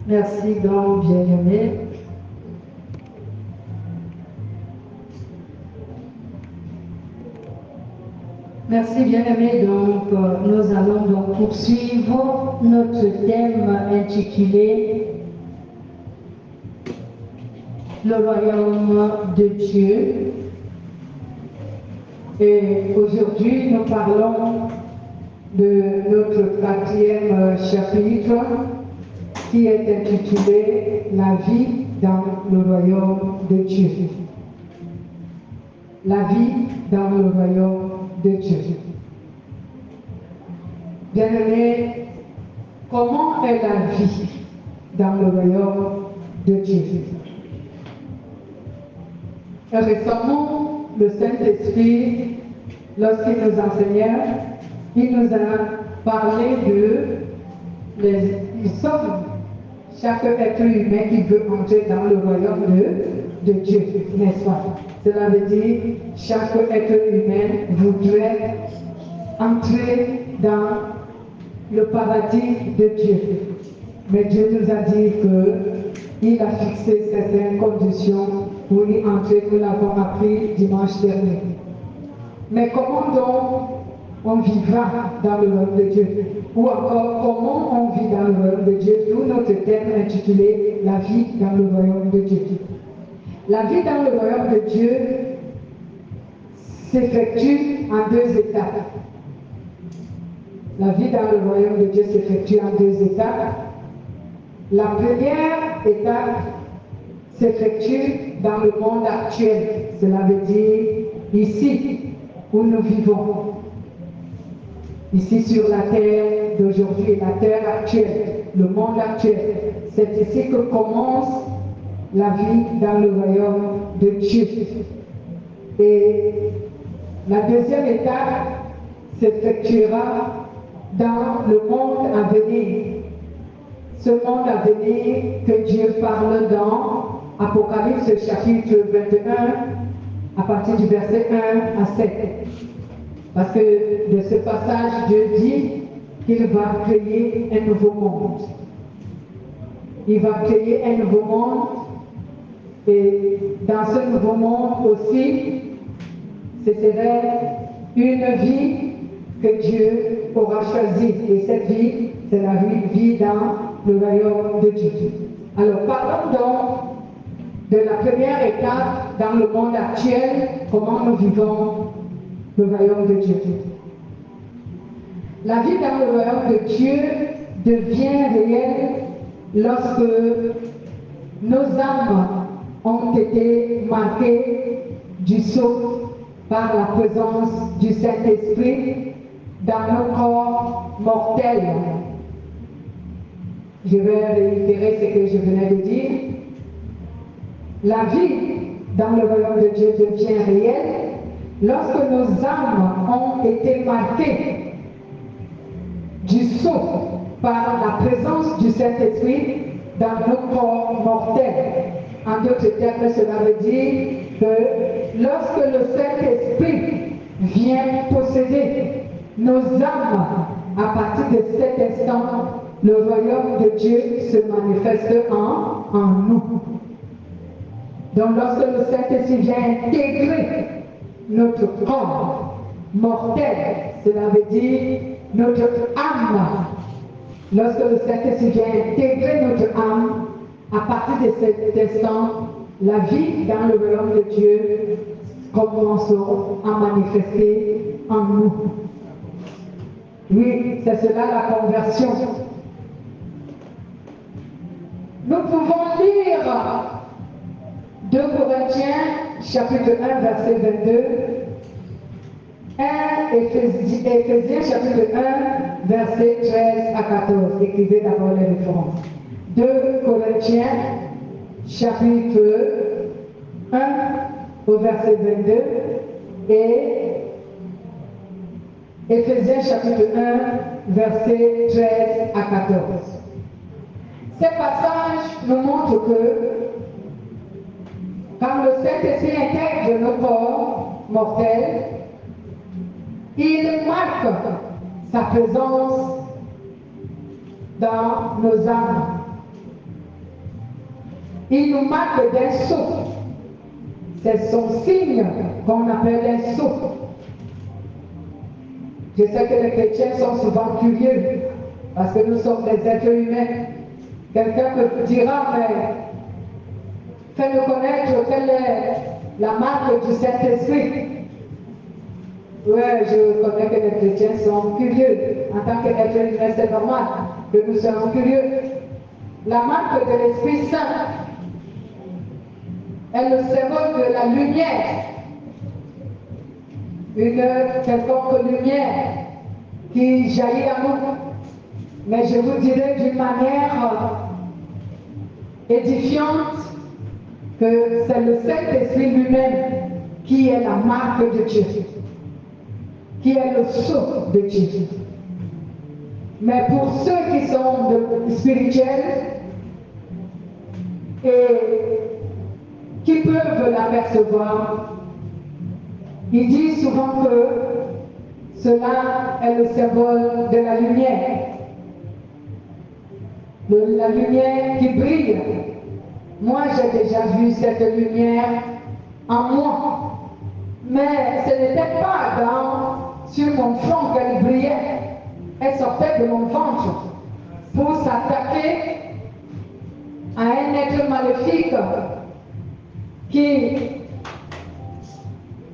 Merci donc, bien-aimé. Merci, bien-aimé. Donc, nous allons donc poursuivre notre thème intitulé Le royaume de Dieu. Et aujourd'hui, nous parlons de notre quatrième chapitre qui est intitulé La vie dans le royaume de Dieu. La vie dans le royaume de Dieu. Bien-aimé, comment est la vie dans le royaume de Dieu? Récemment, le Saint-Esprit, lorsqu'il nous enseignait, il nous a parlé ils sont chaque être humain qui veut entrer dans le royaume de Dieu, n'est-ce pas? Cela veut dire chaque être humain voudrait entrer dans le paradis de Dieu. Mais Dieu nous a dit qu'il a fixé certaines conditions pour y entrer. Nous l'avons appris dimanche dernier. Mais comment donc on vivra dans le royaume de Dieu? Ou encore, comment on vit dans le royaume de Dieu? D'où notre thème intitulé La vie dans le royaume de Dieu. La vie dans le royaume de Dieu s'effectue en deux étapes. La vie dans le royaume de Dieu s'effectue en deux étapes. La première étape s'effectue dans le monde actuel. Cela veut dire ici où nous vivons. Ici sur la terre d'aujourd'hui, la terre actuelle, le monde actuel. C'est ici que commence la vie dans le royaume de Dieu. Et la deuxième étape s'effectuera dans le monde à venir. Ce monde à venir que Dieu parle dans Apocalypse chapitre 21 à partir du verset 1 à 7. Parce que de ce passage, Dieu dit qu'il va créer un nouveau monde. Il va créer un nouveau monde. Et dans ce nouveau monde aussi, ce serait une vie que Dieu aura choisie. Et cette vie, c'est la vie dans le royaume de Dieu. Alors parlons donc de la première étape dans le monde actuel, comment nous vivons le royaume de Dieu. La vie dans le royaume de Dieu devient réelle lorsque nos âmes ont été marquées du sceau par la présence du Saint-Esprit dans nos corps mortels. Je vais réitérer ce que je venais de dire. La vie dans le royaume de Dieu devient réelle lorsque nos âmes ont été marquées du sceau par la présence du Saint-Esprit dans nos corps mortels. En d'autres termes, cela veut dire que lorsque le Saint-Esprit vient posséder nos âmes, à partir de cet instant, le royaume de Dieu se manifeste en nous. Donc lorsque le Saint-Esprit vient intégrer notre corps mortel, cela veut dire notre âme. Lorsque le Saint-Esprit vient intégrer notre âme, à partir de cet instant, la vie dans le royaume de Dieu commence à manifester en nous. Oui, c'est cela la conversion. Nous pouvons lire 2 Corinthiens, chapitre 1, verset 22, 1 Éphésiens, chapitre 1, verset 13 à 14. Écrivez d'abord les références. 2 Corinthiens, chapitre 1, au verset 22, et Éphésiens, chapitre 1, verset 13 à 14. Ces passages nous montrent que quand le Saint-Esprit intègre nos corps mortels, il marque sa présence dans nos âmes. Il nous marque d'un sceau. C'est son signe qu'on appelle un sceau. Je sais que les chrétiens sont souvent curieux parce que nous sommes des êtres humains. Quelqu'un me dira, mais fais-nous connaître quelle est la marque du Saint-Esprit. Oui, je connais que les chrétiens sont curieux. En tant qu'être humain, c'est normal que nous soyons curieux. La marque de l'Esprit Saint est le symbole de la lumière. Une quelconque lumière qui jaillit à nous. Mais je vous dirai d'une manière édifiante que c'est le Saint-Esprit lui-même qui est la marque de Dieu, qui est le sceau de Dieu. Mais pour ceux qui sont spirituels et qui peuvent l'apercevoir, il dit souvent que cela est le symbole de la lumière. La lumière qui brille. Moi, j'ai déjà vu cette lumière en moi. Mais ce n'était pas sur mon front qu'elle brillait. Elle sortait de mon ventre pour s'attaquer à un être maléfique qui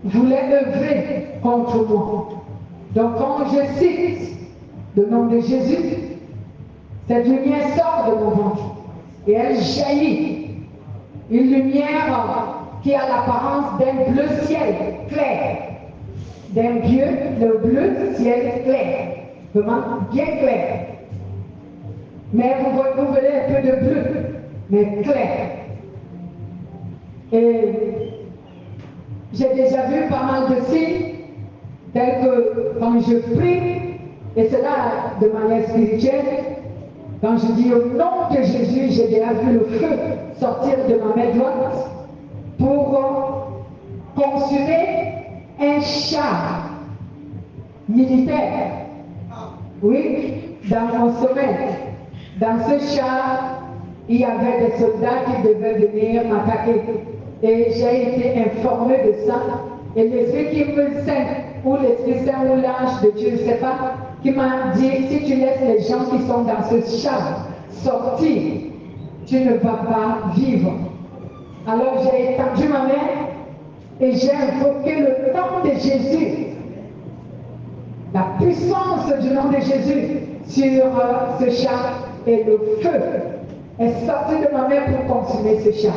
voulait œuvrer contre moi. Donc quand je cite le nom de Jésus, cette lumière sort de mon ventre et elle jaillit. Une lumière qui a l'apparence d'un bleu ciel clair. D'un bleu ciel clair. Vraiment bien clair. Mais vous voyez un peu de bleu, mais clair. Et j'ai déjà vu pas mal de signes, tels que quand je prie, et cela de manière spirituelle, quand je dis au nom de Jésus, j'ai déjà vu le feu sortir de ma main droite pour consumer un char militaire. Oui, dans mon sommeil. Dans ce char, il y avait des soldats qui devaient venir m'attaquer. Et j'ai été informé de ça. Et l'Esprit qui me sent, ou l'Esprit Saint, ou l'ange de Dieu, je ne sais pas, qui m'a dit, si tu laisses les gens qui sont dans ce char sortir, tu ne vas pas vivre. Alors j'ai étendu ma main et j'ai invoqué le nom de Jésus. La puissance du nom de Jésus sur ce char et le feu est sorti de ma main pour consumer ce char.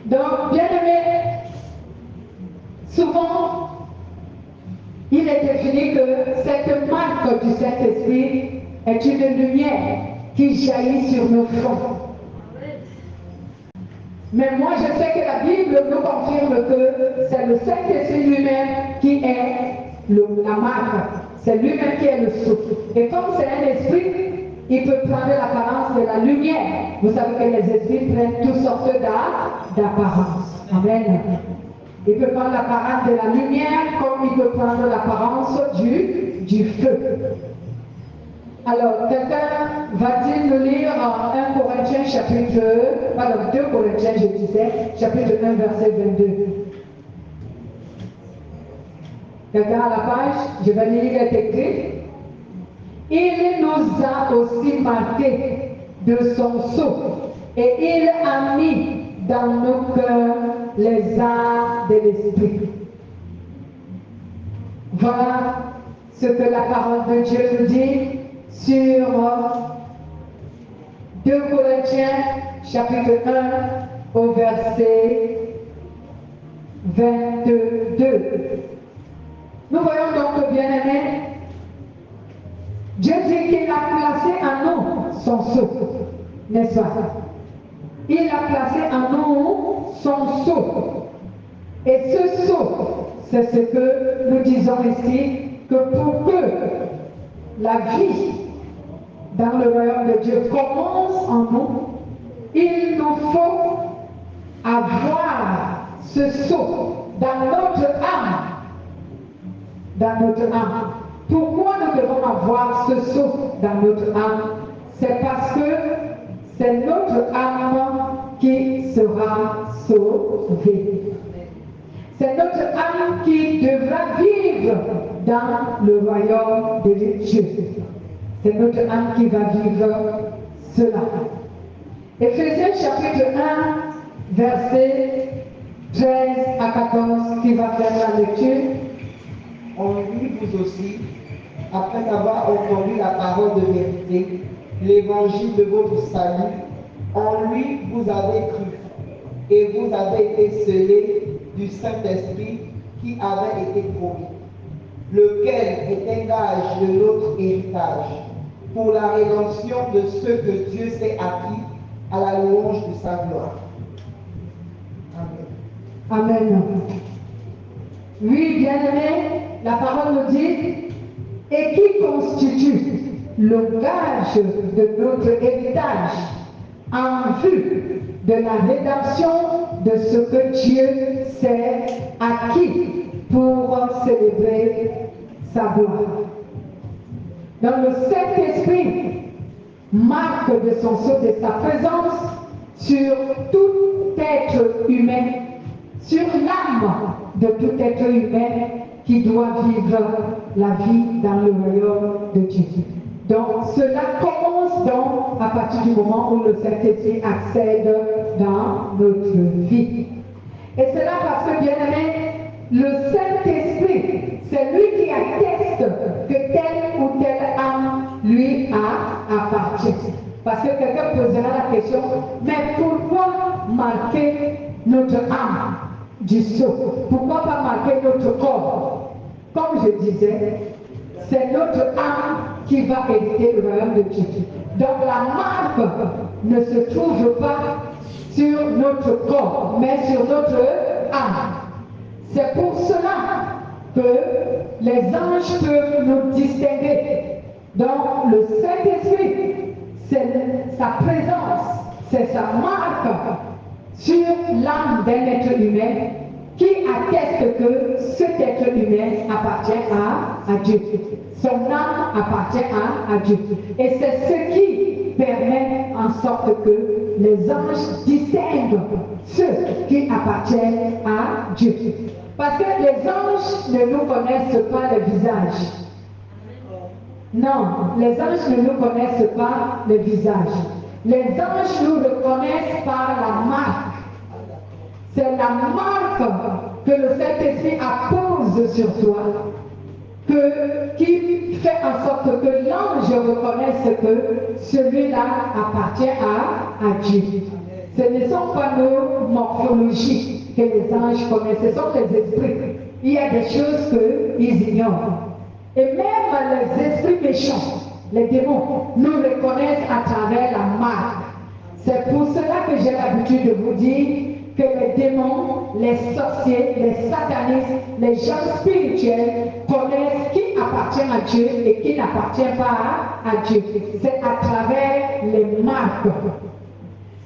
Donc, bien aimé, souvent, il est défini que cette marque du Saint-Esprit est une lumière qui jaillit sur nos fronts. Mais moi, je sais que la Bible nous confirme que c'est le Saint-Esprit lui-même qui est la marque. C'est lui-même qui est le sceau. Et comme c'est un esprit, il peut prendre l'apparence de la lumière. Vous savez que les esprits prennent toutes sortes d'apparences. Amen. Il peut prendre l'apparence de la lumière comme il peut prendre l'apparence du feu. Alors, quelqu'un va-t-il nous lire 1 Corinthiens chapitre 2 Corinthiens, je disais, chapitre 1, verset 22. Quelqu'un à la page, je vais lire les écrits. Il nous a aussi marqués de son sceau et il a mis dans nos cœurs les arts de l'esprit. Voilà ce que la parole de Dieu nous dit sur 2 Corinthiens chapitre 1 au verset 22. Nous voyons donc, bien aimés, Dieu dit qu'il a placé en nous son sceau, n'est-ce pas? Il a placé en nous son sceau. Et ce sceau, c'est ce que nous disons ici, que pour que la vie dans le royaume de Dieu commence en nous, il nous faut avoir ce sceau dans notre âme. Dans notre âme. Pourquoi nous devons avoir ce sceau dans notre âme? C'est parce que c'est notre âme qui sera sauvée. C'est notre âme qui devra vivre dans le royaume de Dieu. C'est notre âme qui va vivre cela. Éphésiens chapitre 1, verset 13 à 14, qui va faire la lecture. En lui, vous aussi, après avoir entendu la parole de vérité, l'évangile de votre salut, en lui vous avez cru, et vous avez été scellés du Saint-Esprit qui avait été promis, lequel est un gage de notre héritage, pour la rédemption de ceux que Dieu s'est acquis à la louange de sa gloire. Amen. Amen. Oui, bien-aimé, la parole nous dit, et qui constitue le gage de notre héritage en vue de la rédemption de ce que Dieu s'est acquis pour célébrer sa gloire. Dans le Saint-Esprit marque de son sceau de sa présence sur tout être humain, sur l'âme de tout être humain qui doit vivre la vie dans le royaume de Dieu. Donc cela commence donc à partir du moment où le Saint-Esprit accède dans notre vie. Et cela parce que, bien aimé, le Saint-Esprit, c'est lui qui atteste que telle ou telle âme lui appartient. Parce que quelqu'un posera la question, mais pourquoi marquer notre âme du sceau? Pourquoi pas marquer notre corps? Comme je disais, c'est notre âme qui va hériter le royaume de Dieu. Donc la marque ne se trouve pas sur notre corps, mais sur notre âme. C'est pour cela que les anges peuvent nous distinguer. Donc le Saint-Esprit, c'est sa présence, c'est sa marque sur l'âme d'un être humain qui atteste que cet être humain appartient à Dieu. Son âme appartient à Dieu. Et c'est ce qui permet en sorte que les anges distinguent ceux qui appartiennent à Dieu. Parce que les anges ne nous connaissent pas le visage. Non, les anges ne nous connaissent pas le visage. Les anges nous reconnaissent par la marque. C'est la marque que le Saint-Esprit appose sur toi, qui fait en sorte que l'ange reconnaisse que celui-là appartient à Dieu. Ce ne sont pas nos morphologies que les anges connaissent, ce sont les esprits. Il y a des choses qu'ils ignorent. Et même les esprits méchants, les démons, nous reconnaissent à travers la marque. C'est pour cela que j'ai l'habitude de vous dire que les démons, les sorciers, les satanistes, les gens spirituels connaissent qui appartient à Dieu et qui n'appartient pas à Dieu. C'est à travers les marques.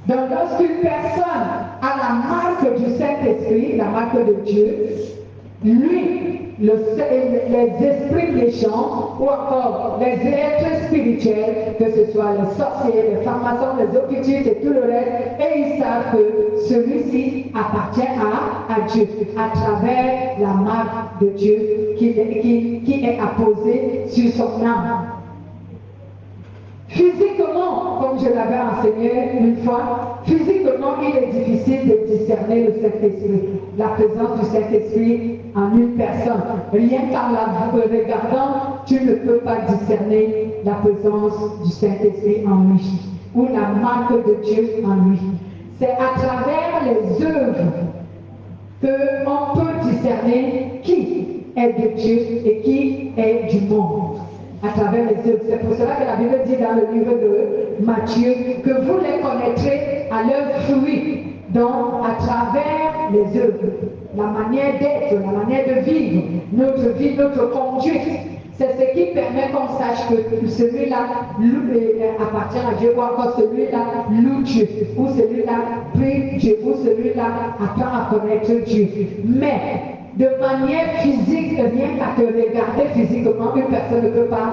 Donc lorsqu'une personne a la marque du Saint-Esprit, la marque de Dieu, lui, les esprits méchants ou encore les êtres spirituels, que ce soit les sorciers, les francs-maçons, les occultistes et tout le reste, et ils savent que celui-ci appartient à Dieu à travers la marque de Dieu qui est apposée sur son âme. Physiquement, comme je l'avais enseigné une fois, physiquement, il est difficile de discerner le Saint-Esprit, la présence du Saint-Esprit en une personne. Rien qu'en la regardant, tu ne peux pas discerner la présence du Saint-Esprit en lui, ou la marque de Dieu en lui. C'est à travers les œuvres qu'on peut discerner qui est de Dieu et qui est du monde. À travers les œuvres. C'est pour cela que la Bible dit dans le livre de Matthieu que vous les connaîtrez à leurs fruits. Donc, à travers les œuvres, la manière d'être, la manière de vivre, notre vie, notre conduite, c'est ce qui permet qu'on sache que celui-là appartient à Dieu, ou encore celui-là loue Dieu, ou celui-là prie Dieu, ou celui-là apprend à connaître Dieu. Mais de manière physique, rien qu'à te regarder physiquement, une personne ne peut pas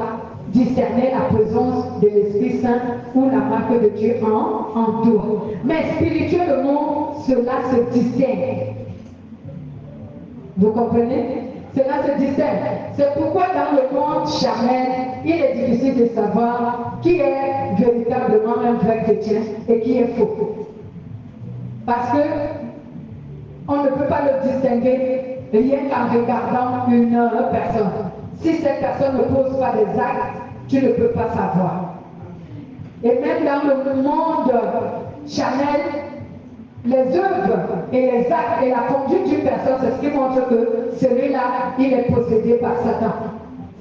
discerner la présence de l'Esprit Saint ou la marque de Dieu en toi. Mais spirituellement, cela se distingue. Vous comprenez? Cela se distingue. C'est pourquoi dans le monde charnel, il est difficile de savoir qui est véritablement un vrai chrétien et qui est faux. Parce que on ne peut pas le distinguer rien qu'en regardant une personne. Si cette personne ne pose pas des actes, tu ne peux pas savoir. Et même dans le monde charnel, les œuvres et les actes et la conduite d'une personne, c'est ce qui montre que celui-là, il est possédé par Satan.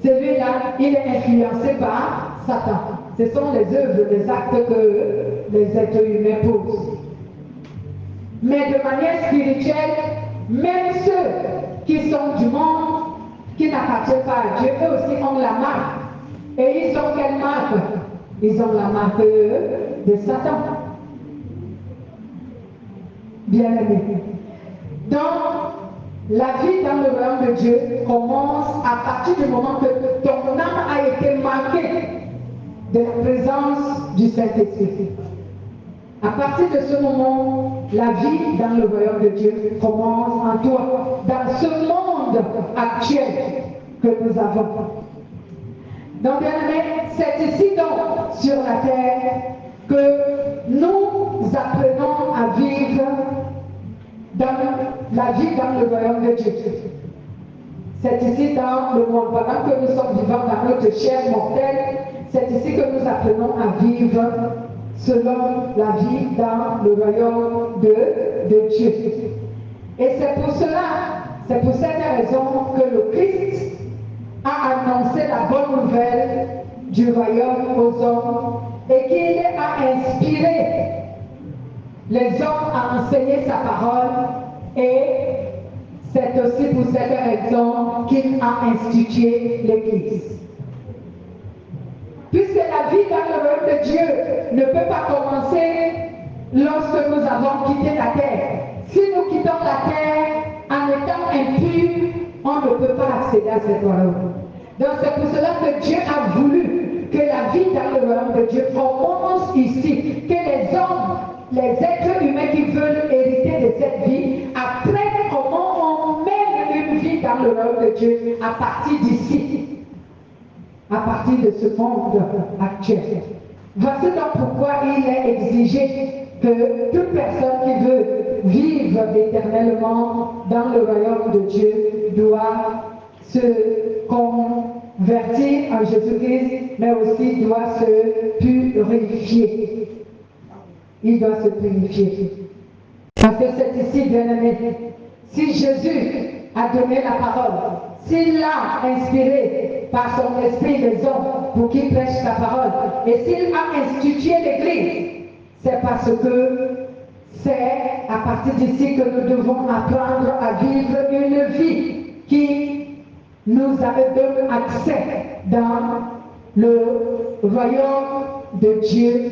Celui-là, il est influencé par Satan. Ce sont les œuvres, les actes que les êtres humains posent. Mais de manière spirituelle, même ceux qui sont du monde, qui n'appartiennent pas à Dieu, eux aussi ont la marque. Et ils ont quelle marque? Ils ont la marque de Satan. Bien-aimé. Donc, la vie dans le royaume de Dieu commence à partir du moment que ton âme a été marquée de la présence du Saint-Esprit. À partir de ce moment, la vie dans le royaume de Dieu commence en toi, dans ce monde actuel que nous avons. Donc, bien aimé, c'est ici donc, sur la terre, que nous apprenons à vivre dans la vie dans le royaume de Dieu. C'est ici dans le monde, pendant que nous sommes vivants dans notre chair mortelle, c'est ici que nous apprenons à vivre selon la vie dans le royaume de Dieu. Et c'est pour cela, c'est pour cette raison que le Christ a annoncé la bonne nouvelle du royaume aux hommes et qu'il a inspiré les hommes à enseigner sa parole, et c'est aussi pour cette raison qu'il a institué l'Église. Puisque la vie dans le royaume de Dieu ne peut pas commencer lorsque nous avons quitté la terre. Si nous quittons la terre en étant impurs, on ne peut pas accéder à cette royaume. Donc c'est pour cela que Dieu a voulu que la vie dans le royaume de Dieu commence ici, que les hommes, les êtres humains qui veulent hériter de cette vie, apprennent comment on mène une vie dans le royaume de Dieu à partir d'ici, à partir de ce monde actuel. Voici donc pourquoi il est exigé que toute personne qui veut vivre éternellement dans le royaume de Dieu doit se convertir en Jésus-Christ, mais aussi doit se purifier. Il doit se purifier. Parce que c'est ici, bien aimé, si Jésus a donné la parole, s'il l'a inspiré par son esprit les hommes pour qu'ils prêchent sa parole, et s'il a institué l'Église, c'est parce que c'est à partir d'ici que nous devons apprendre à vivre une vie qui nous donne accès dans le royaume de Dieu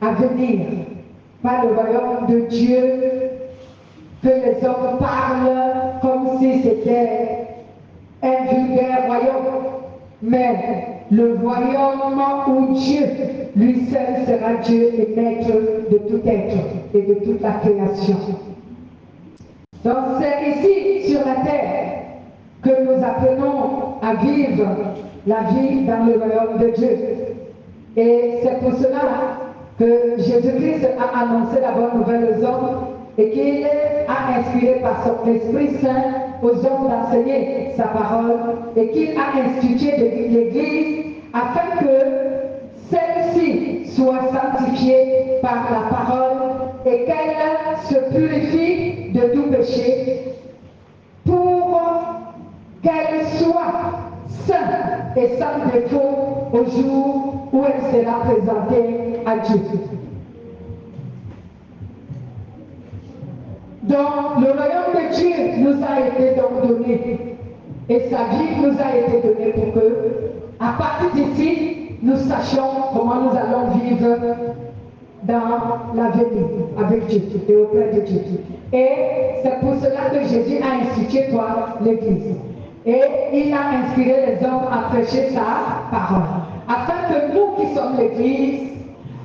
à venir. Pas le royaume de Dieu que les hommes parlent comme si c'était un vulgaire royaume, mais le royaume où Dieu, lui seul, sera Dieu et maître de tout être et de toute la création. Donc c'est ici, sur la terre, que nous apprenons à vivre la vie dans le royaume de Dieu. Et c'est pour cela que Jésus-Christ a annoncé la bonne nouvelle aux hommes et qu'il a inspiré par son Esprit Saint aux hommes d'enseigner sa parole et qu'il a institué l'Église afin que celle-ci soit sanctifiée par la parole et qu'elle se purifie de tout péché pour qu'elle soit sainte et sans défaut au jour où elle sera présentée à Dieu. Donc, le royaume de Dieu nous a été donc donné et sa vie nous a été donnée pour que, à partir d'ici, nous sachions comment nous allons vivre dans l'avenir avec Dieu et auprès de Dieu. Et c'est pour cela que Jésus a institué quoi? L'Église. Et il a inspiré les hommes à prêcher sa parole, à comme l'Église,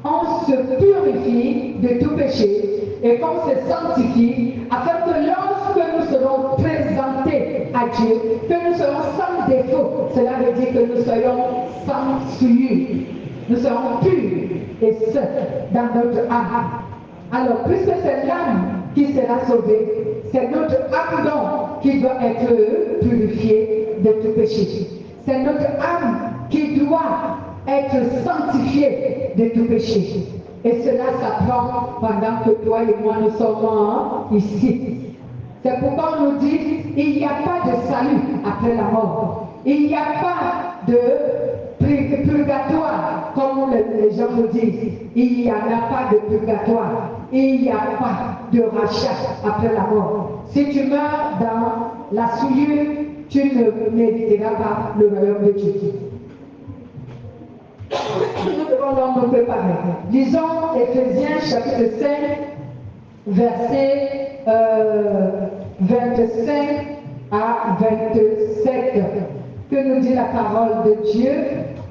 on se purifie de tout péché et qu'on se sanctifie afin que lorsque nous serons présentés à Dieu, que nous serons sans défaut, cela veut dire que nous soyons sans souillure, nous serons purs et saints dans notre âme. Alors, puisque c'est l'âme qui sera sauvée, c'est notre âme donc qui doit être purifiée de tout péché. C'est notre âme qui doit être sanctifiée de tout péché. Et cela s'apprend pendant que toi et moi nous sommes ici. C'est pourquoi on nous dit il n'y a pas de salut après la mort. Il n'y a pas de purgatoire, comme les gens nous disent. Il n'y en a pas de purgatoire. Il n'y a pas de rachat après la mort. Si tu meurs dans la souillure, tu ne mériteras pas le royaume de Dieu. Nous devons donc nous préparer. Lisons Éphésiens chapitre 5, versets 25 à 27. Que nous dit la parole de Dieu?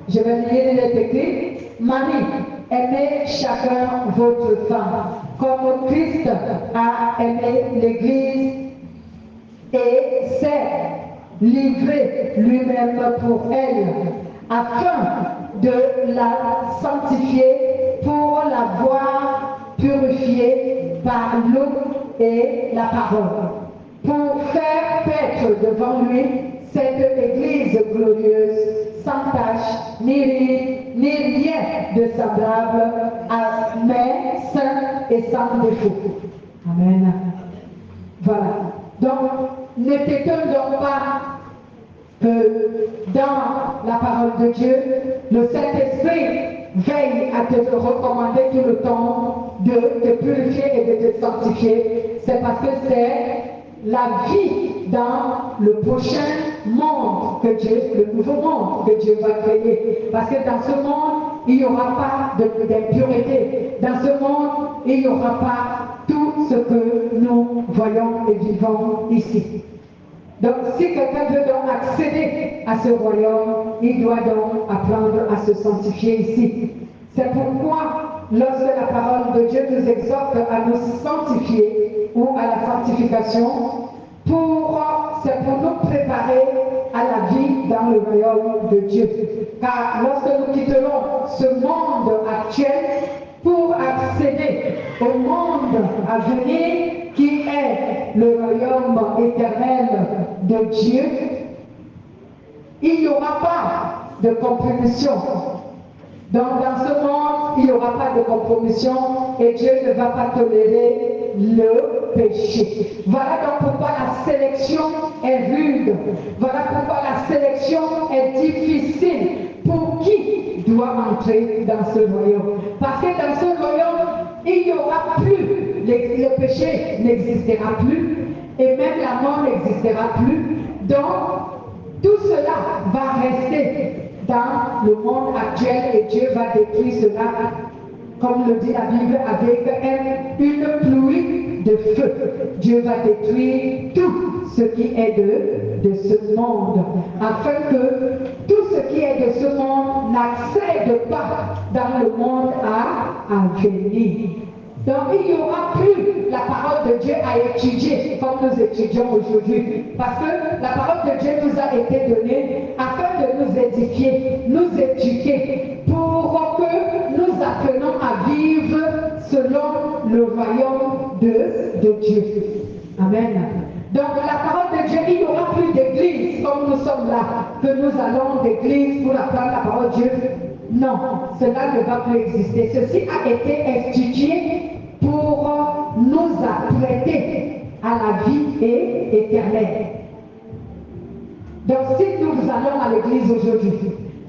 Je vais lire les écrits. Marie, aimez chacun votre femme, comme Christ a aimé l'Église et s'est livré lui-même pour elle, afin de la sanctifier pour l'avoir purifiée par l'eau et la parole, pour faire paître devant lui cette Église glorieuse, sans tache, ni ride, ni rien de semblable, mais saint et sans défaut. Amen. Voilà. Donc, ne t'étonne donc pas que dans la parole de Dieu, le Saint-Esprit veille à te recommander tout le temps de te purifier et de te sanctifier. C'est parce que c'est la vie dans le prochain monde que Dieu, le nouveau monde que Dieu va créer. Parce que dans ce monde, il n'y aura pas d'impureté. Dans ce monde, il n'y aura pas tout ce que nous voyons et vivons ici. Donc, si quelqu'un veut donc accéder à ce royaume, il doit donc apprendre à se sanctifier ici. C'est pourquoi, lorsque la parole de Dieu nous exhorte à nous sanctifier ou à la sanctification, c'est pour nous préparer à la vie dans le royaume de Dieu. Car lorsque nous quitterons ce monde actuel pour accéder au monde à venir, qui est le royaume éternel de Dieu, il n'y aura pas de compromission. Donc dans ce monde, il n'y aura pas de compromission et Dieu ne va pas tolérer le péché. Voilà donc pourquoi la sélection est rude. Voilà pourquoi la sélection est difficile. Pour qui doit entrer dans ce royaume? Parce que dans ce royaume, il n'y aura plus, le péché n'existera plus et même la mort n'existera plus. Donc, tout cela va rester dans le monde actuel et Dieu va détruire cela, comme le dit la Bible, avec une pluie de feu. Dieu va détruire tout ce qui est de ce monde, afin que tout ce qui est de ce monde n'accède pas dans le monde à venir. Donc il n'y aura plus la parole de Dieu à étudier comme nous étudions aujourd'hui. Parce que la parole de Dieu nous a été donnée afin de nous édifier, nous éduquer, pour que nous apprenions à vivre selon le royaume de Dieu. Amen. Donc la parole de Dieu, il n'y aura plus d'église comme nous sommes là, que nous allons d'église pour apprendre la parole de Dieu. Non, cela ne va plus exister. Ceci a été institué pour nous apprêter à la vie éternelle. Donc si nous allons à l'église aujourd'hui,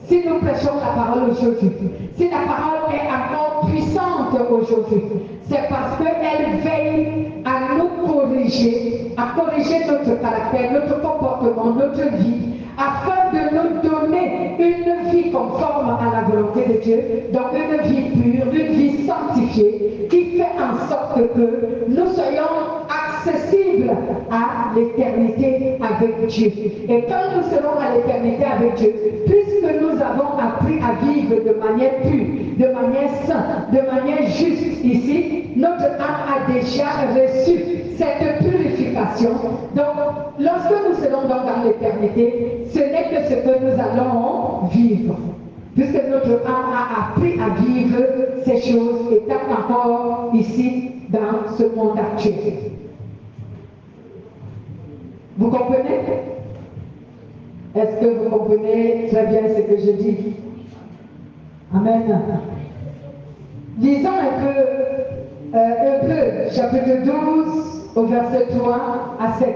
si nous prêchons la parole aujourd'hui, si la parole est encore puissante aujourd'hui, c'est parce qu'elle veille à nous corriger, à corriger notre caractère, notre comportement, notre vie, afin de nous donner une vie conforme à la volonté de Dieu, donc une vie pure, une vie sanctifiée, qui fait en sorte que nous soyons accessibles à l'éternité avec Dieu. Et quand nous serons à l'éternité avec Dieu, puisque nous avons appris appris à vivre de manière pure, de manière sainte, de manière juste ici, notre âme a déjà reçu cette purification. Donc, lorsque nous serons dans l'éternité, ce n'est que ce que nous allons vivre. Puisque notre âme a appris à vivre ces choses étant encore ici dans ce monde actuel. Vous comprenez? Est-ce que vous comprenez très bien ce que je dis? Amen. Lisons un peu Hébreux, chapitre 12, au verset 3 à 7.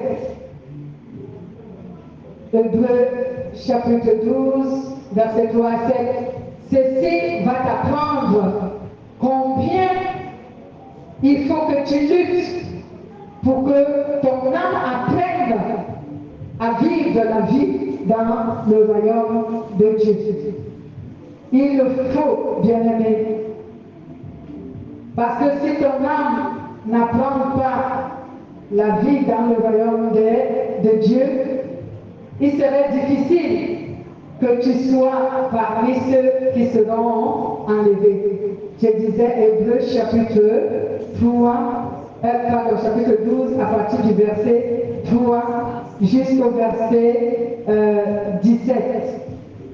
Hébreux, chapitre 12, verset 3 à 7. Ceci va t'apprendre combien il faut que tu luttes pour que ton âme apprenne à vivre la vie dans le royaume de Dieu. Il le faut, bien-aimé. Parce que si ton âme n'apprend pas la vie dans le royaume de Dieu, il serait difficile que tu sois parmi ceux qui seront enlevés. Je disais Hébreux chapitre 12 à partir du verset 3 jusqu'au verset 17.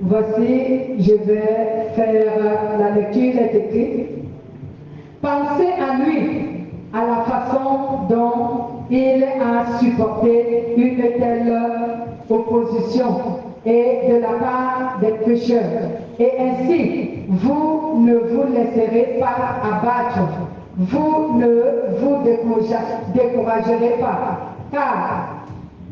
Voici, je vais faire la lecture, est écrite. Pensez à lui, à la façon dont il a supporté une telle opposition et de la part des pécheurs. Et ainsi, vous ne vous laisserez pas abattre, vous ne vous découragerez pas, car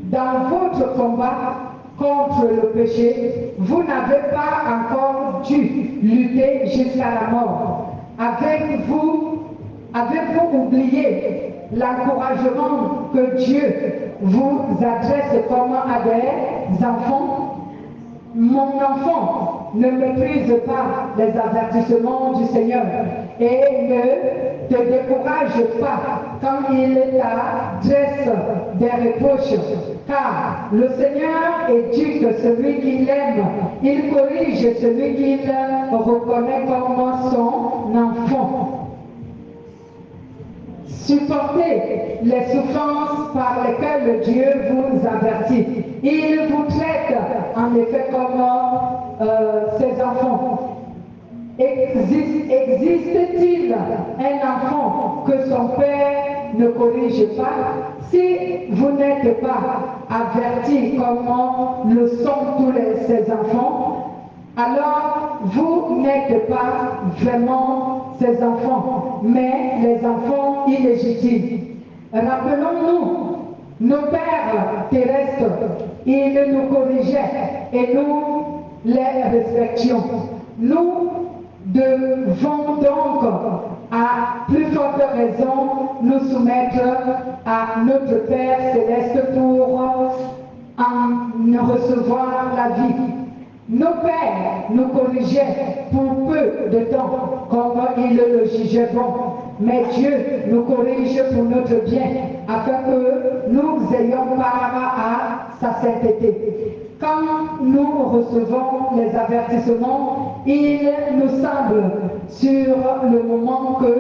dans votre combat contre le péché, vous n'avez pas encore dû lutter jusqu'à la mort. Avez-vous oublié l'encouragement que Dieu vous adresse comme à des enfants? Mon enfant, ne méprise pas les avertissements du Seigneur et ne te décourage pas quand il t'adresse des reproches, car le Seigneur éduque celui qu'il aime, il corrige celui qu'il reconnaît comme son enfant. Supportez les souffrances par lesquelles Dieu vous avertit. Il vous traite en effet comme ses enfants. Existe-t-il un enfant que son père ne corrige pas? Si vous n'êtes pas avertis comme le sont tous ses enfants, alors vous n'êtes pas vraiment ses enfants, mais les enfants illégitimes. Rappelons-nous, nos pères terrestres, ils nous corrigeaient et nous les respections. Nous devons donc, à plus forte raison, nous soumettre à notre Père céleste pour en recevoir la vie. Nos pères nous corrigeaient pour peu de temps, comme ils le jugeaient bon. Mais Dieu nous corrige pour notre bien, afin que nous ayons part à sa sainteté. Quand nous recevons les avertissements, il nous semble sur le moment que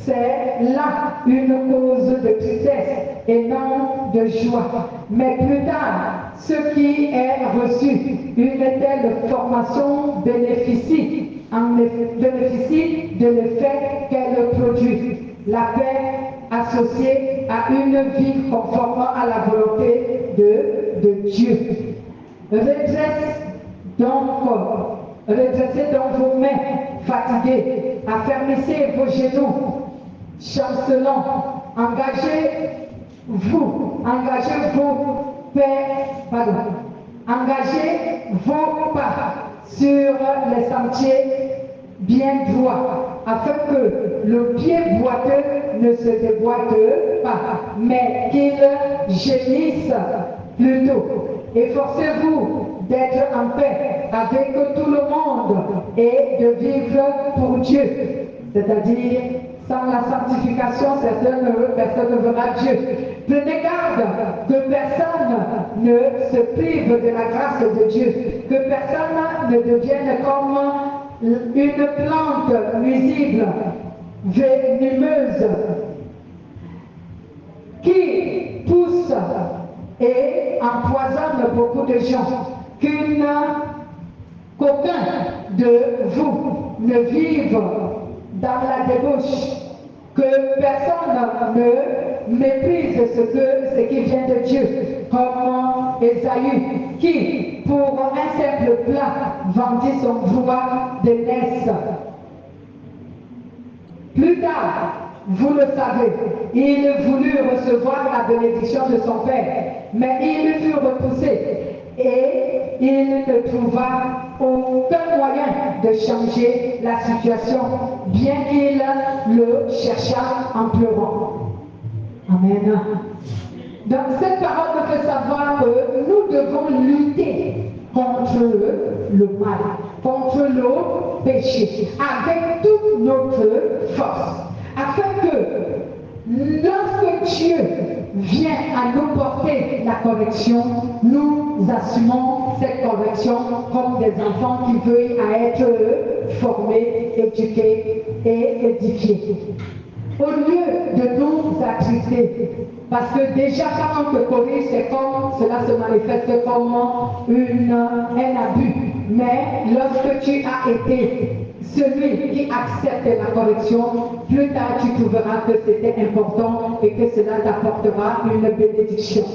c'est là une cause de tristesse et non de joie. Mais plus tard, ce qui est reçu, une telle formation bénéficie de l'effet qu'elle produit. La paix associée à une vie conforme à la volonté de Dieu. Redressez donc vos mains fatiguées, affermissez vos genoux, chancelant, engagez vos pas sur les sentiers bien droits, afin que le pied boiteux ne se déboîte pas, mais qu'il gémisse plutôt. Efforcez-vous d'être en paix avec tout le monde et de vivre pour Dieu, c'est-à-dire sans la sanctification, personne ne verra Dieu. Prenez garde que personne ne se prive de la grâce de Dieu, que personne ne devienne comme une plante nuisible, venimeuse, qui pousse et empoisonne beaucoup de gens, qu'aucun de vous ne vive dans la débauche, que personne ne méprise ce qui vient de Dieu, comme Ésaü, qui, pour un simple plat, vendit son droit de naisse. Plus tard, vous le savez, il voulut recevoir la bénédiction de son père, mais il fut repoussé et il ne trouva aucun moyen de changer la situation, bien qu'il le cherchât en pleurant. Amen. Donc cette parole nous fait savoir que nous devons lutter contre le mal, contre le péché, avec toute notre force, afin que lorsque Dieu vient à nous porter la correction, nous assumons cette correction comme des enfants qui veulent être formés, éduqués et édifiés. Au lieu de nous attrister, parce que déjà quand on te corrige, c'est comme cela se manifeste comme un abus. Mais lorsque tu as été celui qui accepte la correction, plus tard tu trouveras que c'était important et que cela t'apportera une bénédiction.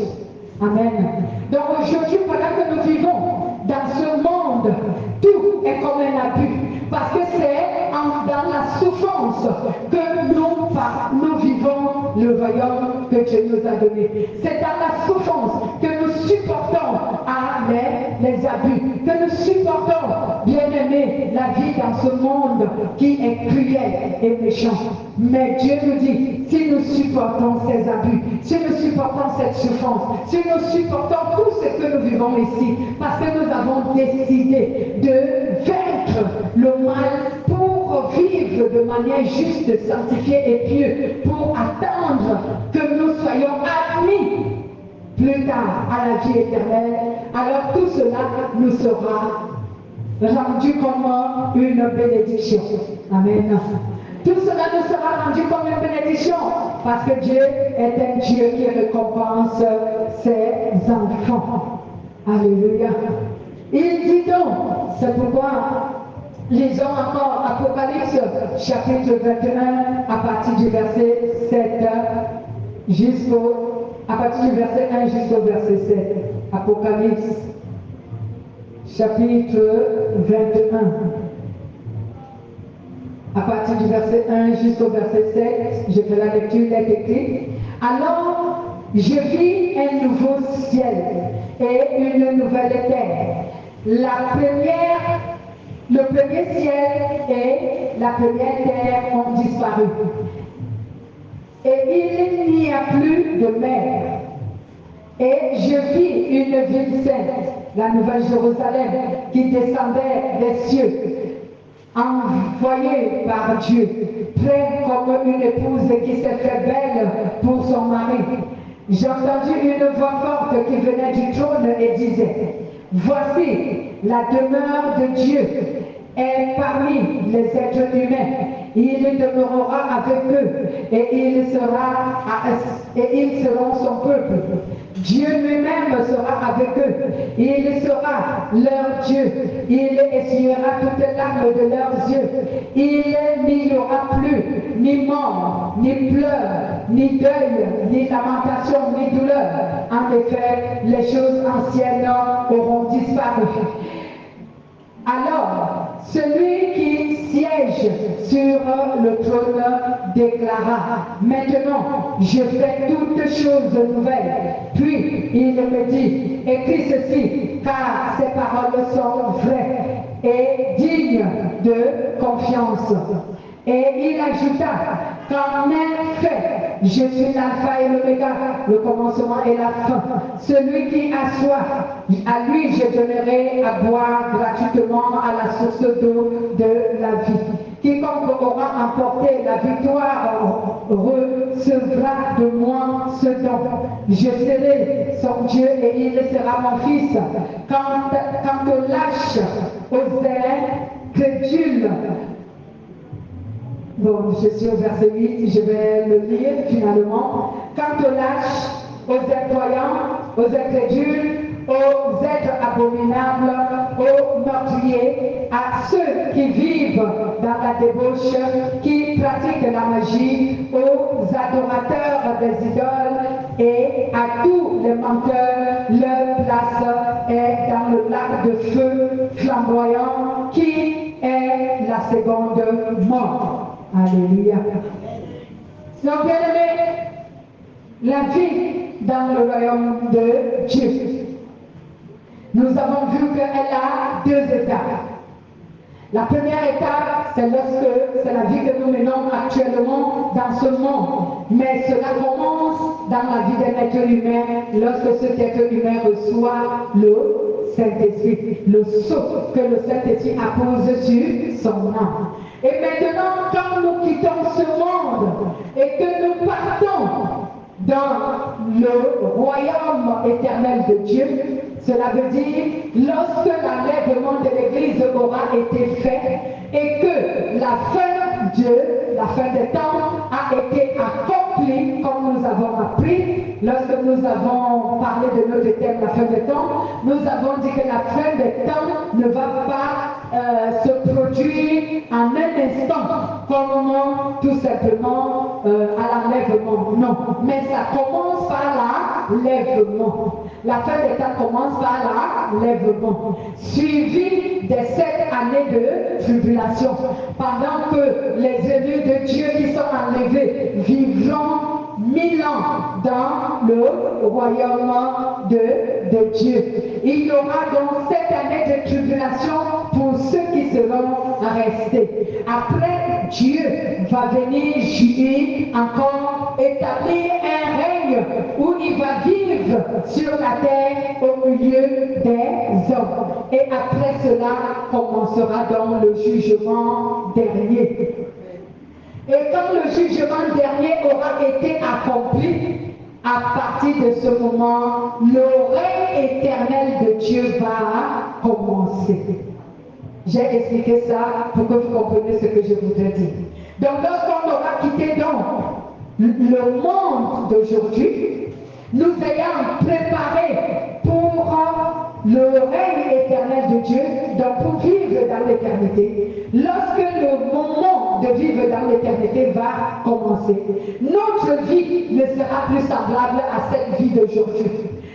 Amen. Donc aujourd'hui, pendant que nous vivons dans ce monde, tout est comme un abus. Parce que c'est dans la souffrance que nous vivons le royaume que Dieu nous a donné. C'est dans la souffrance que nous supportons les abus, que nous supportons, bien-aimés, la vie dans ce monde qui est cruel et méchant. Mais Dieu nous dit, si nous supportons ces abus, si nous supportons cette souffrance, si nous supportons tout ce que nous vivons ici, parce que nous avons décidé de vaincre le mal pour vivre de manière juste, sanctifiée et pieux, pour attendre que nous soyons admis plus tard à la vie éternelle, alors tout cela nous sera rendu comme une bénédiction. Amen. Tout cela nous sera rendu comme une bénédiction, parce que Dieu est un Dieu qui récompense ses enfants. Alléluia. Il dit donc, c'est pourquoi lisons encore Apocalypse chapitre 21 à partir du verset 7 à partir du verset 1 jusqu'au verset 7. Apocalypse chapitre 21 à partir du verset 1 jusqu'au verset 7, je fais la lecture, il est écrit. Alors, je vis un nouveau ciel et une nouvelle terre. Le premier ciel et la première terre ont disparu. Et il n'y a plus de mer. Et je vis une ville sainte, la Nouvelle Jérusalem, qui descendait des cieux, envoyée par Dieu, près comme une épouse qui s'est fait belle pour son mari. J'ai entendu une voix forte qui venait du trône et disait, voici la demeure de Dieu est parmi les êtres humains. Il demeurera avec eux et ils seront son peuple. Dieu lui-même sera avec eux. Il sera leur Dieu. Il essuiera toutes larmes de leurs yeux. Il n'y aura plus ni mort, ni pleurs, ni deuil, ni lamentation, ni douleur. En effet, les choses anciennes auront disparu. Alors, celui qui siège sur le trône déclara, maintenant je fais toutes choses nouvelles. Puis il me dit, écris ceci, car ces paroles sont vraies et dignes de confiance. Et il ajouta, qu'en effet, je suis l'alpha et l'oméga, le commencement et la fin. Celui qui a soif, à lui je donnerai à boire gratuitement à la source d'eau de la vie. Quiconque aura emporté la victoire recevra de moi ce ce don. Je serai son Dieu et il sera mon fils. Quant au lâche, aux incrédules, bon, je suis au verset 8, je vais le lire finalement. Quant aux lâches, aux incroyants, aux incrédules, aux êtres abominables, aux meurtriers, à ceux qui vivent dans la débauche, qui pratiquent la magie, aux adorateurs des idoles et à tous les menteurs, leur place est dans le lac de feu flamboyant qui est la seconde mort. Alléluia. Donc, bien aimé, la vie dans le royaume de Dieu. Nous avons vu qu'elle a deux étapes. La première étape, c'est la vie que nous menons actuellement dans ce monde. Mais cela commence dans la vie d'un être humain lorsque cet être humain reçoit le Saint-Esprit, le sceau que le Saint-Esprit appose sur son âme. Et maintenant, quand nous quittons ce monde et que nous partons dans le royaume éternel de Dieu, cela veut dire lorsque l'enlèvement de l'Église aura été fait et que la fin des temps a été accomplie comme nous avons appris. Lorsque nous avons parlé de notre thème, la fin des temps, nous avons dit que la fin des temps ne va pas se produire en un instant, comme tout simplement à l'enlèvement. Non, mais ça commence par l'enlèvement. La fin des temps commence par l'enlèvement, suivi des 7 années de tribulation, pendant que les élus de Dieu qui sont enlevés vivront 1000 ans dans le royaume de Dieu. Il y aura donc 7 années de tribulation pour ceux qui seront restés. Après, Dieu va venir juger, encore établir un règne où il va vivre sur la terre au milieu des hommes. Et après cela commencera donc le jugement dernier. Et quand le jugement dernier aura été accompli, à partir de ce moment, le règne éternel de Dieu va commencer. J'ai expliqué ça pour que vous compreniez ce que je voudrais dire. Donc lorsqu'on aura quitté donc le monde d'aujourd'hui, nous ayant préparé pour le règne éternel de Dieu, donc pour vivre dans l'éternité, lorsque le moment de vivre dans l'éternité va commencer, notre vie ne sera plus semblable à cette vie d'aujourd'hui.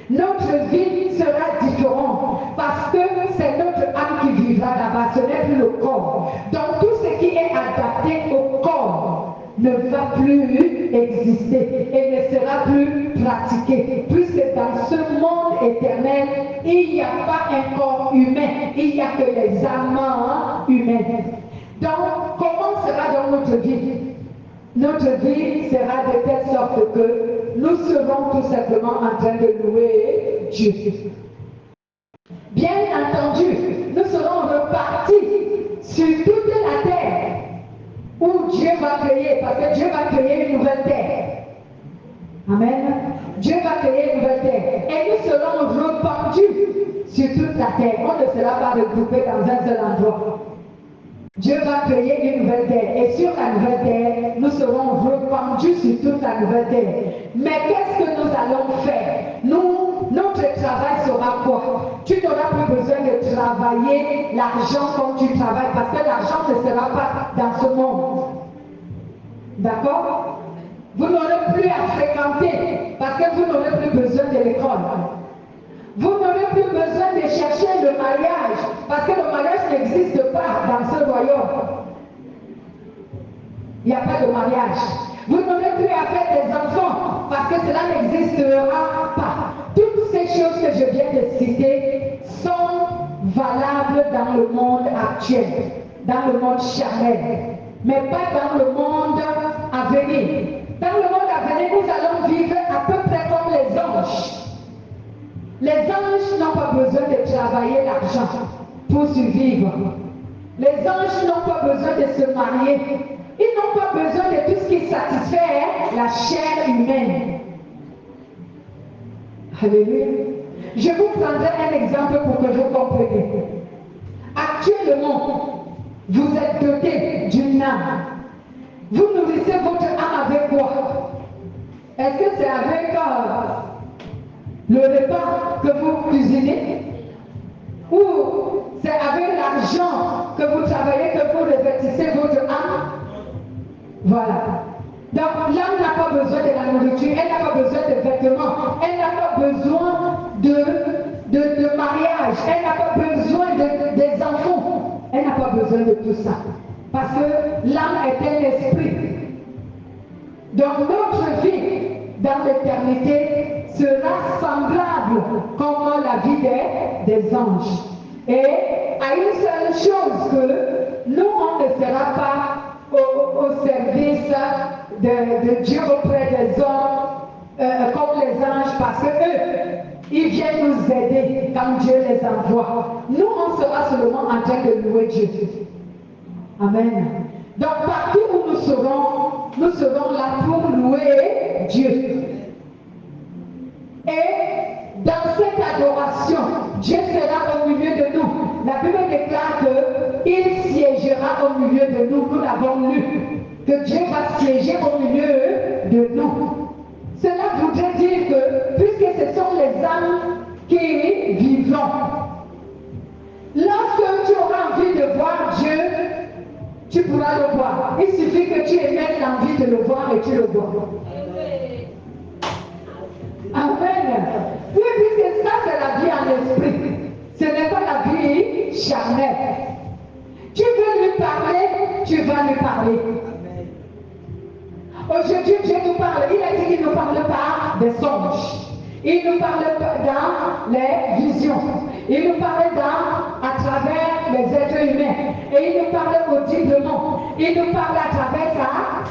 Notre vie sera différente parce que c'est notre âme qui vivra là-bas, ce n'est plus le corps. Donc tout ce qui est adapté au corps ne va plus exister et ne sera plus pratiqué, puisque dans ce monde éternel, il n'y a pas un corps humain, il n'y a que les âmes humaines. Donc, comment sera donc notre vie? Notre vie sera de telle sorte que nous serons tout simplement en train de louer Dieu. Bien entendu, nous serons repartis sur toute la terre où Dieu va créer, parce que Dieu va créer une nouvelle terre. Amen. Dieu va créer une nouvelle terre. Et nous serons répandus sur toute la terre. On ne sera pas regroupés dans un seul endroit. Dieu va créer une nouvelle terre. Et sur la nouvelle terre, nous serons répandus sur toute la nouvelle terre. Mais qu'est-ce que nous allons faire? Notre travail sera quoi? Tu n'auras plus besoin de travailler l'argent comme tu travailles, parce que l'argent ne sera pas dans ce monde. D'accord? Vous n'aurez plus à fréquenter, parce que vous n'aurez plus besoin de l'école. Vous n'aurez plus besoin de chercher le mariage, parce que le mariage n'existe pas dans ce royaume. Il n'y a pas de mariage. Vous n'aurez plus à faire des enfants, parce que cela n'existera pas. Toutes ces choses que je viens de citer sont valables dans le monde actuel, dans le monde charnel, mais pas dans le monde à venir. Dans le monde à venir, nous allons vivre à peu près comme les anges. Les anges n'ont pas besoin de travailler l'argent pour survivre. Les anges n'ont pas besoin de se marier. Ils n'ont pas besoin de tout ce qui satisfait la chair humaine. Alléluia. Je vous prendrai un exemple pour que vous compreniez. Actuellement, vous êtes doté d'une âme. Vous nourrissez votre âme avec quoi? Est-ce que c'est avec le repas que vous cuisinez? Ou c'est avec l'argent que vous travaillez, que vous revêtissez votre âme? Voilà. Donc l'âme n'a pas besoin de la nourriture, elle n'a pas besoin de vêtements, elle n'a pas besoin de mariage, elle n'a pas besoin des enfants, elle n'a pas besoin de tout ça. Parce que l'âme est un esprit. Donc notre vie dans l'éternité sera semblable comme la vie des anges. Et à une seule chose que nous, on ne sera pas au service de Dieu auprès des hommes comme les anges, parce que eux, ils viennent nous aider quand Dieu les envoie. Nous, on sera seulement en train de louer Dieu. Amen. Donc partout où nous serons là pour louer Dieu. Et dans cette adoration, Dieu sera au milieu de nous. La Bible déclare qu'il siégera au milieu de nous. Nous l'avons lu. Que Dieu va siéger au milieu de nous. Cela voudrait dire que, puisque ce sont les âmes qui vivront, lorsque tu auras envie de voir Dieu, tu pourras le voir. Il suffit que tu aies l'envie de le voir et tu le vois. Amen. Oui, puisque ça c'est la vie en esprit. Ce n'est pas la vie charnelle. Tu veux lui parler, tu vas lui parler. Aujourd'hui, Dieu nous parle. Il a dit qu'il nous parle par des songes. Il nous parle dans les visions. Il nous parle à travers les êtres humains. Et il nous parle audiblement. Il nous parle à travers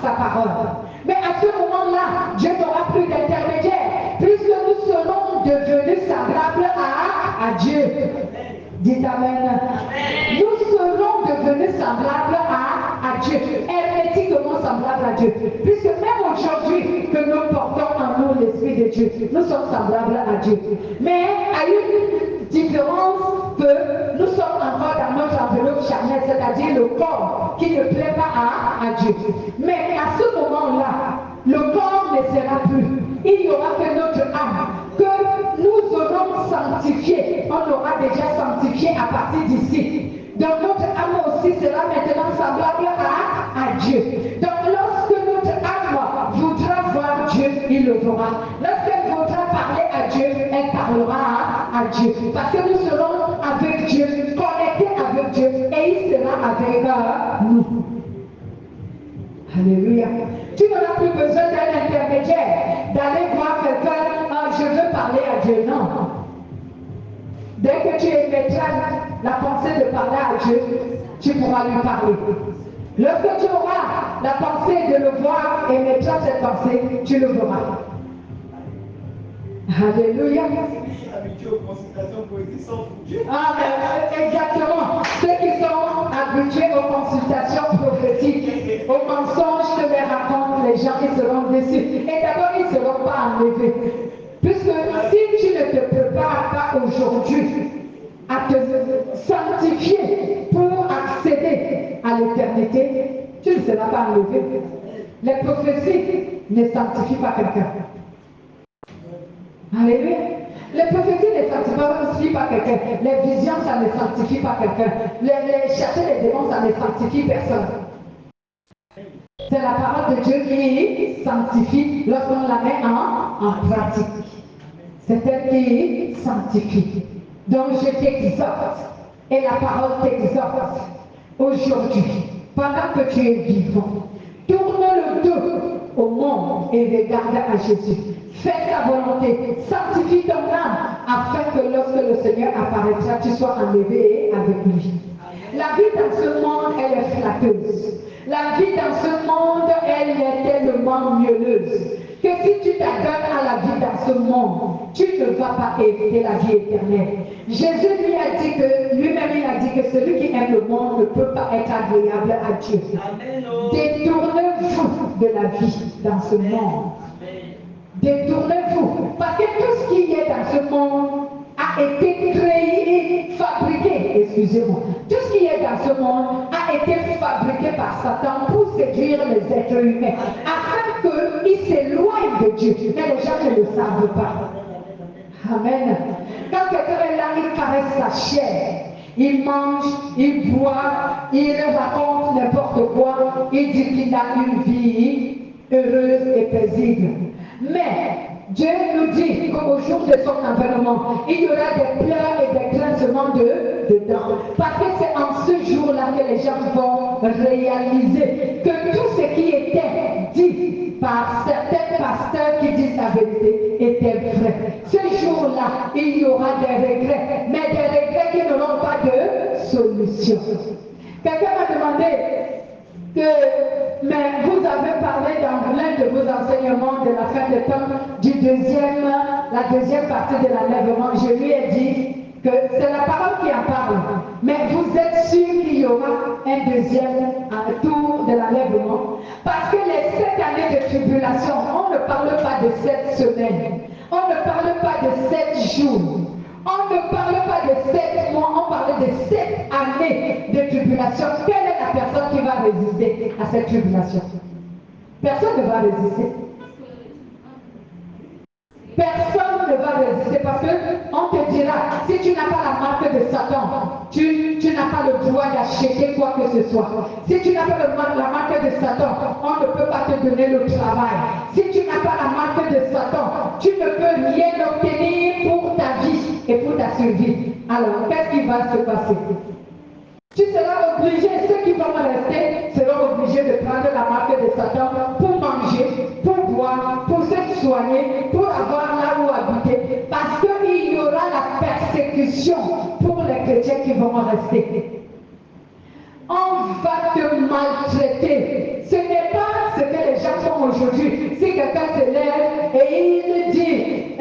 sa parole. Mais à ce moment-là, Dieu n'aura plus d'intermédiaire, puisque nous serons devenus semblables à Dieu. Dites Amen. Nous serons devenus semblables à Dieu, hermétiquement semblables à Dieu. Puisque même aujourd'hui que nous portons en nous l'Esprit de Dieu, nous sommes semblables à Dieu. Mais à une différence que nous sommes encore dans notre enveloppe charnelle, c'est-à-dire le corps qui ne plaît pas à Dieu. Mais à ce moment-là, le corps ne sera plus. Il n'y aura que notre âme, que nous aurons sanctifié. On aura déjà sanctifié à partir d'ici. Donc notre âme aussi sera maintenant semblable à Dieu. Donc lorsque notre âme voudra voir Dieu, il le verra. Lorsqu'elle voudra parler à Dieu, elle parlera à Dieu. Parce que nous serons avec Dieu, connectés avec Dieu, et il sera avec nous. Alléluia. Tu n'auras plus besoin d'un intermédiaire, d'aller voir quelqu'un, je veux parler à Dieu. Non. Dès que tu émettras la pensée de parler à Dieu, tu pourras lui parler. Lorsque tu auras la pensée de le voir et mettras cette pensée, tu le verras. Alléluia. Exactement. Ceux qui sont habitués aux consultations prophétiques, aux mensonges que les racontent les gens, ils seront déçus. Et d'abord, ils ne seront pas enlevés. Puisque si tu ne te prépares pas aujourd'hui à te sanctifier pour accéder à l'éternité, tu ne seras pas enlevé. Les prophéties ne sanctifient pas quelqu'un. Alléluia. Les prophéties ne sanctifient pas quelqu'un. Les visions, ça ne sanctifie pas quelqu'un. Les chasser les démons, ça ne sanctifie personne. C'est la parole de Dieu qui sanctifie lorsqu'on la met en pratique. C'est elle qui sanctifie. Donc je t'exhorte, et la parole t'exhorte aujourd'hui, pendant que tu es vivant. Tourne le dos au monde et regarde à Jésus. Fais ta volonté, sanctifie ton âme, afin que lorsque le Seigneur apparaîtra, tu sois enlevé avec lui. La vie dans ce monde, elle est flatteuse. La vie dans ce monde, elle est tellement mielleuse que si tu t'adonnes à la vie dans ce monde, tu ne vas pas hériter la vie éternelle. Jésus lui-même il a dit que celui qui aime le monde ne peut pas être agréable à Dieu. Détournez-vous de la vie dans ce monde. Détournez-vous. Parce que tout ce qui est dans ce monde a été créé, fabriqué, excusez-moi. Tout ce qui est dans ce monde a été fabriqué par Satan pour séduire les êtres humains, afin qu'ils s'éloignent de Dieu. Mais les gens ne le savent pas. Amen. Quand quelqu'un est là, il caresse sa chair. Il mange, il boit, il raconte n'importe quoi. Il dit qu'il a une vie heureuse et paisible. Mais Dieu nous dit qu'au jour de son avènement, il y aura des pleurs et des grincements dedans. Parce que c'est en ce jour-là que les gens vont réaliser que tout ce qui était dit par certains pasteurs qui disent la vérité était vrai. Ce jour-là, il y aura des regrets, mais des regrets qui n'auront pas de solution. Quelqu'un m'a demandé mais vous avez parlé dans l'un de vos enseignements de la fin des temps la deuxième partie de l'enlèvement. Je lui ai dit que c'est la parole qui en parle. Mais vous êtes sûr qu'il y aura un deuxième tour de l'enlèvement? Parce que les 7 années de tribulation, on ne parle pas de 7 semaines. On ne parle pas de 7 jours. On ne parle pas de 7 mois, on parle de 7 années de tribulation. Quelle est la personne qui va résister à cette tribulation? Personne ne va résister. Personne ne va résister parce qu'on te dira, si tu n'as pas la marque de Satan, tu n'as pas le droit d'acheter quoi que ce soit. Si tu n'as pas la marque de Satan, on ne peut pas te donner le travail. Si tu n'as pas la marque de Satan, tu ne peux rien obtenir pour ta vie et pour ta survie. Alors, qu'est-ce qui va se passer? Tu seras obligé, ceux qui vont rester seront obligés de prendre la marque de Satan pour manger, pour boire, pour se soigner, pour avoir là où habiter. Parce qu'il y aura la persécution pour les chrétiens qui vont rester. On va te maltraiter. Ce n'est pas ce que les gens font aujourd'hui. Si quelqu'un se lève et il dit,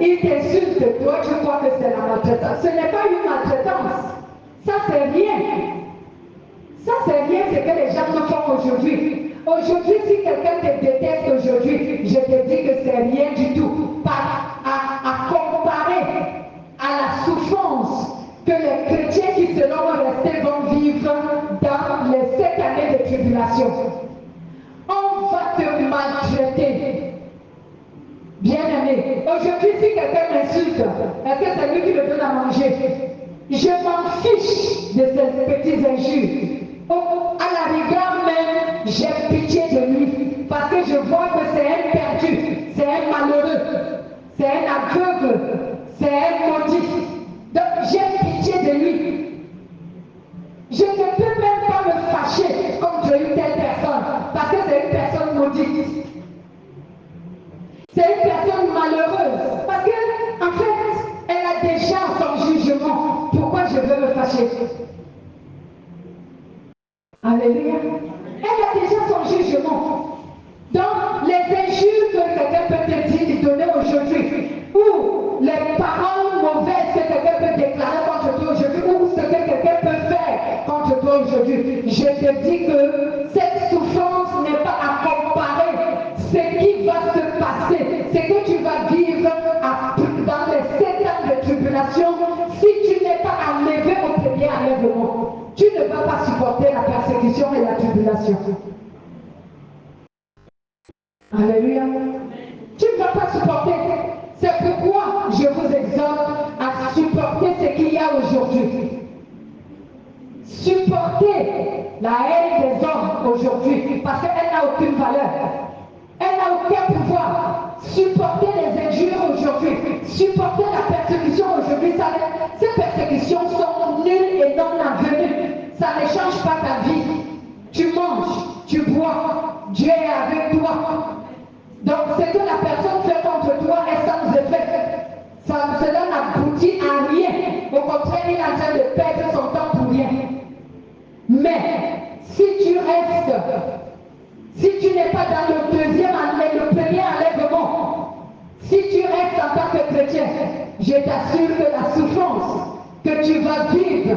il t'insulte, toi tu crois que c'est la maltraitance. Ce n'est pas une maltraitance. Ça c'est rien. Ça c'est rien ce que les gens me font aujourd'hui. Aujourd'hui, si quelqu'un te déteste aujourd'hui, je te dis que c'est rien du tout. À comparer à la souffrance que les chrétiens qui seront restés vont vivre dans les 7 années de tribulation. On va te maltraiter. Bien-aimé, aujourd'hui, si quelqu'un m'insulte, est-ce que c'est lui qui me donne à manger? Je m'en fiche de ces petits injures. À la rigueur même, j'ai pitié de lui. Parce que je vois que c'est un perdu, c'est un malheureux, c'est un aveugle, c'est un maudit. Donc j'ai pitié de lui. Je ne peux même pas me fâcher contre une telle personne. Parce que c'est une personne maudite. C'est une personne malheureuse. Parce que, en fait, elle a déjà son jugement. Pourquoi je veux me fâcher? Alléluia. Elle a déjà son jugement. Donc, les injures que quelqu'un peut te dire, donner aujourd'hui, ou les paroles mauvaises que quelqu'un peut déclarer contre toi aujourd'hui, ou ce que quelqu'un peut faire contre toi aujourd'hui, je te dis que cette souffrance n'est pas à comparer. Ce qui va se passer, c'est que tu vas vivre dans les 7 ans de tribulation si tu n'es pas enlevé au premier enlèvement. Tu ne vas pas supporter la persécution et la tribulation. Alléluia. Tu ne vas pas supporter. C'est pourquoi je vous exhorte à supporter ce qu'il y a aujourd'hui. Supporter la haine des hommes aujourd'hui parce qu'elle n'a aucune valeur. Elle n'a aucun pouvoir. Supporter les injures aujourd'hui. Supporter la persécution aujourd'hui. Ces persécutions sont nulles et non avenues. Ça ne change pas ta vie. Tu manges, tu bois. Dieu est avec toi. Donc ce que la personne fait contre toi est sans effet. Cela n'aboutit à rien. Au contraire, il est en train de perdre son temps pour rien. Mais si tu restes, si tu n'es pas dans le premier enlèvement, si tu restes en tant que chrétien, je t'assure que la souffrance que tu vas vivre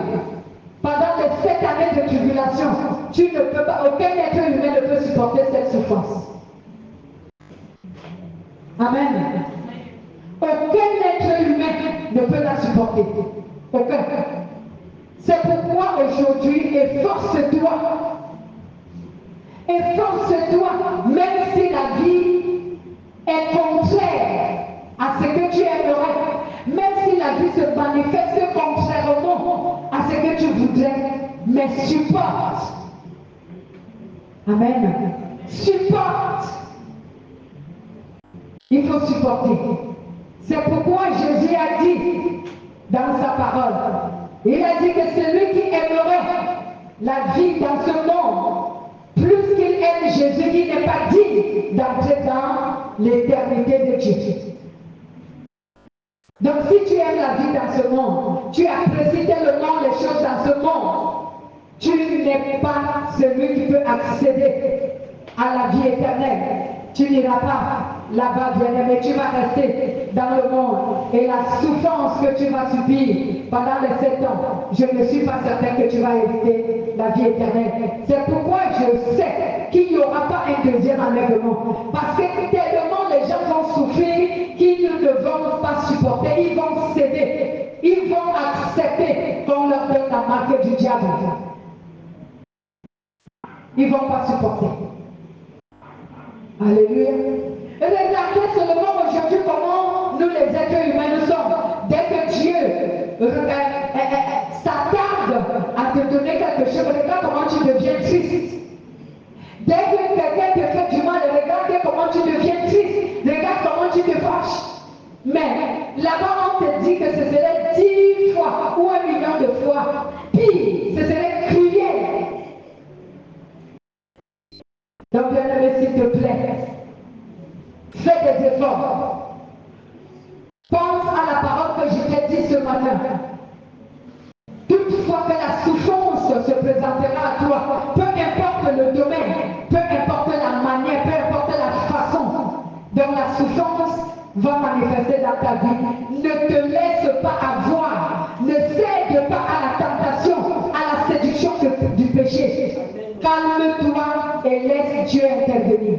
pendant les 7 années de tribulation, tu ne peux pas, aucun être humain ne peut supporter cette souffrance. Amen. Aucun être supporter. Aucun. C'est pourquoi aujourd'hui, efforce-toi. Efforce-toi, même si la vie est contraire à ce que tu aimerais, même si la vie se manifeste contrairement à ce que tu voudrais, mais supporte. Amen. Supporte. Il faut supporter. C'est pourquoi Jésus a dit dans sa parole, il a dit que celui qui aimerait la vie dans ce monde, plus qu'il aime Jésus, il n'est pas digne d'entrer dans l'éternité de Dieu. Donc si tu aimes la vie dans ce monde, tu apprécies tellement les choses dans ce monde, tu n'es pas celui qui peut accéder à la vie éternelle. Tu n'iras pas là-bas, bien-aimé, tu vas rester dans le monde. Et la souffrance que tu vas subir pendant les 7 ans, je ne suis pas certain que tu vas éviter la vie éternelle. C'est pourquoi je sais qu'il n'y aura pas un deuxième enlèvement. Parce que tellement les gens vont souffrir qu'ils ne vont pas supporter, ils vont céder, ils vont accepter qu'on leur donne la marque du diable. Ils ne vont pas supporter. Alléluia. Et regardez seulement aujourd'hui comment nous les êtres humains nous sommes. Dès que Dieu s'attarde à te donner quelque chose, regarde comment tu deviens triste. Dès que quelqu'un te fait du mal, regarde comment tu deviens triste. Regarde comment tu te fâches. Mais là-bas on te dit que ce serait 10 fois ou 1 million de fois pire. Ce serait cruel. Donc bien-aimé, s'il te plaît, fais des efforts. Pense à la parole que je t'ai dit ce matin. Toutefois que la souffrance se présentera à toi, peu importe le domaine, peu importe la manière, peu importe la façon dont la souffrance va manifester dans ta vie, ne te laisse pas avoir, ne cède pas à la tentation, à la séduction du péché. Calme-toi et laisse Dieu intervenir.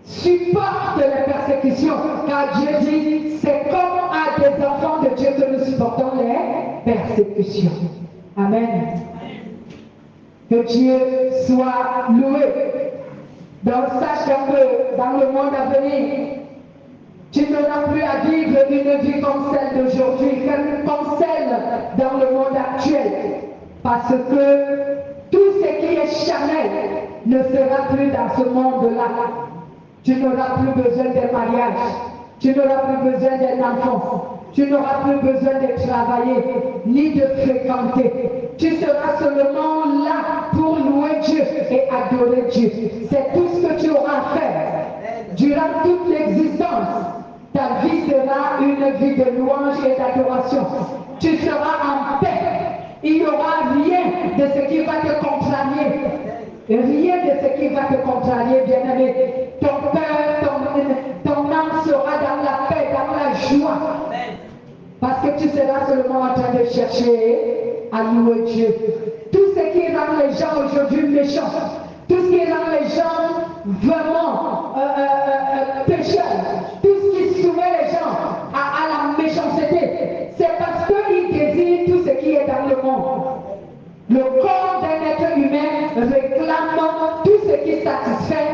Supporte les persécutions, car Dieu dit, c'est comme à des enfants de Dieu que nous supportons les persécutions. Amen. Que Dieu soit loué. Donc sache que dans le monde à venir, tu n'auras plus à vivre une vie comme celle d'aujourd'hui, comme celle dans le monde actuel. Parce que tout ce qui est charnel ne sera plus dans ce monde-là. Tu n'auras plus besoin d'un mariage. Tu n'auras plus besoin d'un enfant. Tu n'auras plus besoin de travailler, ni de fréquenter. Tu seras seulement là pour louer Dieu et adorer Dieu. C'est tout ce que tu auras à faire. Durant toute l'existence, ta vie sera une vie de louange et d'adoration. Tu seras en paix. Il n'y aura rien de ce qui va te contrarier. Rien de ce qui va te contrarier, bien-aimé. Ton cœur, ton âme sera dans la paix, dans la joie. Parce que tu seras seulement en train de chercher à louer Dieu. Tout ce qui rend les gens aujourd'hui méchants, tout ce qui rend les gens vraiment pécheurs, tout ce qui soumet les gens à la méchanceté, c'est parce qu'ils désirent tout ce qui est dans le monde. Le corps d'un être humain réclame tout ce qui satisfait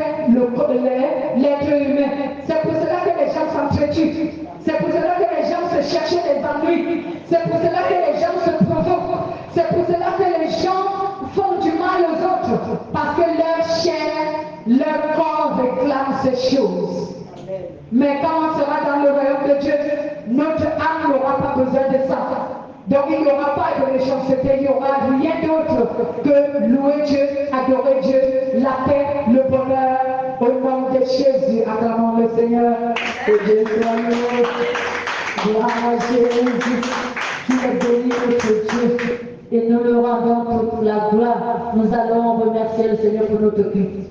l'être humain. C'est pour cela que les gens s'entretuent. C'est pour cela que les gens se cherchent des ennuis. C'est pour cela que les gens se provoquent. C'est pour cela que les gens font du mal aux autres. Parce que leur chair, leur corps réclame ces choses. Mais quand on sera dans le royaume de Dieu, notre âme n'aura pas besoin de ça. Donc il n'y aura pas de méchanceté, il n'y aura rien d'autre que louer Dieu, adorer Dieu, la paix, le bonheur, au nom de Jésus. Acclamons le Seigneur, que Dieu soit loué. Gloire à Jésus, tu es béni notre Dieu, et nous le rendons toute la gloire. Nous allons remercier le Seigneur pour notre Christ.